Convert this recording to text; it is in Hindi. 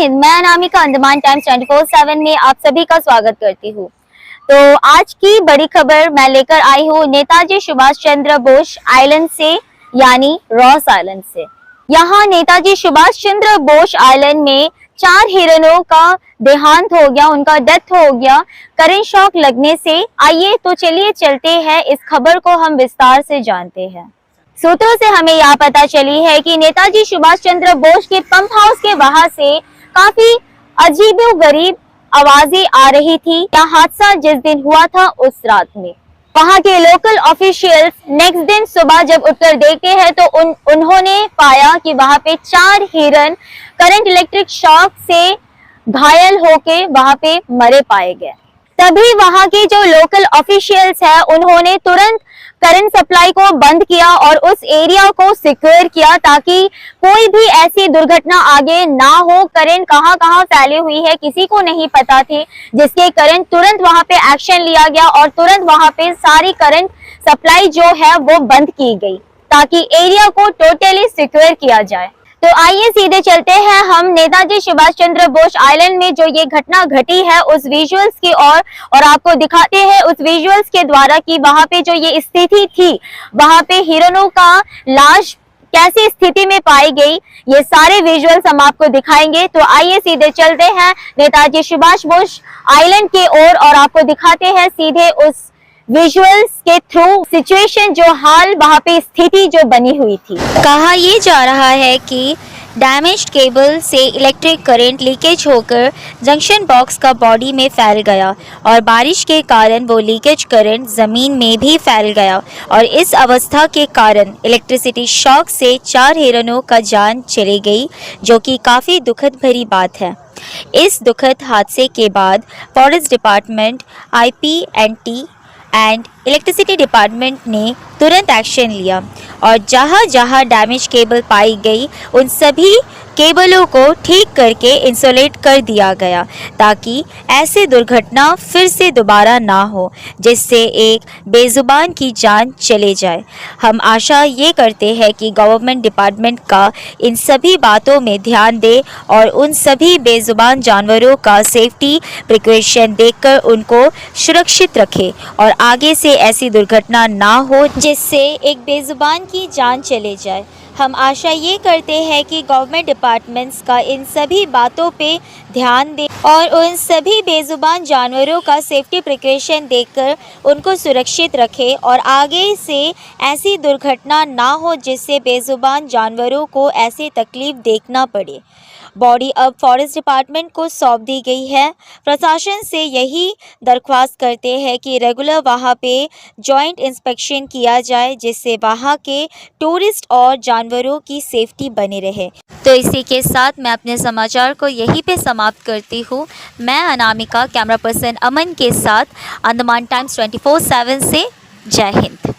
हिंद, मैं अनामिका अंडमान टाइम्स 24/7 में आप सभी का स्वागत करती हूँ। तो आज की बड़ी खबर मैं लेकर आई हूँ नेताजी सुभाष चंद्र बोस आइलैंड से, यानी रॉस आइलैंड से। यहाँ नेताजी सुभाष चंद्र बोस आइलैंड में 4 हिरणों का देहांत हो गया, उनका डेथ हो गया करंट शॉक लगने से। आइए तो चलिए चलते हैं, इस खबर को हम विस्तार से जानते हैं। सूत्रों से हमें यह पता चली है कि नेताजी सुभाष चंद्र बोस के पंप हाउस के वहां से काफी अजीबोगरीब आवाजें आ रही थी। यह हादसा जिस दिन हुआ था उस रात में वहां के लोकल ऑफिशियल्स नेक्स्ट दिन सुबह जब उठकर देखते हैं तो उन्होंने पाया कि वहां पे 4 हिरन करंट इलेक्ट्रिक शॉक से घायल होके वहां पे मरे पाए गए। तभी वहां के जो लोकल ऑफिशियल्स हैं उन्होंने तुरंत करंट सप्लाई को बंद किया और उस एरिया को सिक्योर किया ताकि कोई भी ऐसी दुर्घटना आगे ना हो। करंट कहां फैली हुई है किसी को नहीं पता थी, जिसके करंट तुरंत वहां पे एक्शन लिया गया और तुरंत वहां पे सारी करंट सप्लाई जो है वो बंद की गई ताकि एरिया को टोटली सिक्योर किया जाए। तो आइए सीधे चलते हैं हम नेताजी सुभाष चंद्र बोस आइलैंड में जो ये घटना घटी है उस विजुअल्स की और आपको दिखाते हैं उस विजुअल्स के द्वारा कि वहां पे जो ये स्थिति थी, वहां पे हिरणों का लाश कैसी स्थिति में पाई गई, ये सारे विजुअल्स हम आपको दिखाएंगे। तो आइए सीधे चलते हैं नेताजी सुभाष बोस आइलैंड की ओर और आपको दिखाते हैं सीधे उस विजुअल्स के थ्रू सिचुएशन जो हाल वहां पे स्थिति जो बनी हुई थी। कहा यह जा रहा है कि डैमेज्ड केबल से इलेक्ट्रिक करंट लीकेज होकर जंक्शन बॉक्स का बॉडी में फैल गया और बारिश के कारण वो लीकेज करंट ज़मीन में भी फैल गया और इस अवस्था के कारण इलेक्ट्रिसिटी शॉक से 4 हिरणों का जान चली गई, जो कि काफ़ी दुखद भरी बात है। इस दुखद हादसे के बाद forest department, IP&T and electricity department ने तुरंत एक्शन लिया और जहां जहां डैमेज केबल पाई गई उन सभी केबलों को ठीक करके इंसुलेट कर दिया गया ताकि ऐसी दुर्घटना फिर से दोबारा ना हो जिससे एक बेजुबान की जान चले जाए। हम आशा ये करते हैं कि गवर्नमेंट डिपार्टमेंट का इन सभी बातों में ध्यान दे और उन सभी बेजुबान जानवरों का सेफ्टी प्रिकॉशन देखकर उनको सुरक्षित रखे और आगे से ऐसी दुर्घटना ना हो जिससे एक बेजुबान की जान चले जाए। हम आशा ये करते हैं कि गवर्नमेंट डिपार्टमेंट्स का इन सभी बातों पे ध्यान दें और उन सभी बेजुबान जानवरों का सेफ्टी प्रिकॉशन देखकर उनको सुरक्षित रखें और आगे से ऐसी दुर्घटना ना हो जिससे बेजुबान जानवरों को ऐसी तकलीफ़ देखना पड़े। बॉडी अब फॉरेस्ट डिपार्टमेंट को सौंप दी गई है। प्रशासन से यही दरख्वास्त करते हैं कि रेगुलर वहाँ पे जॉइंट इंस्पेक्शन किया जाए जिससे वहाँ के टूरिस्ट और जानवरों की सेफ्टी बनी रहे। तो इसी के साथ मैं अपने समाचार को यहीं पे समाप्त करती हूँ। मैं अनामिका, कैमरा पर्सन अमन के साथ अंडमान टाइम्स 24/7 से। जय हिंद।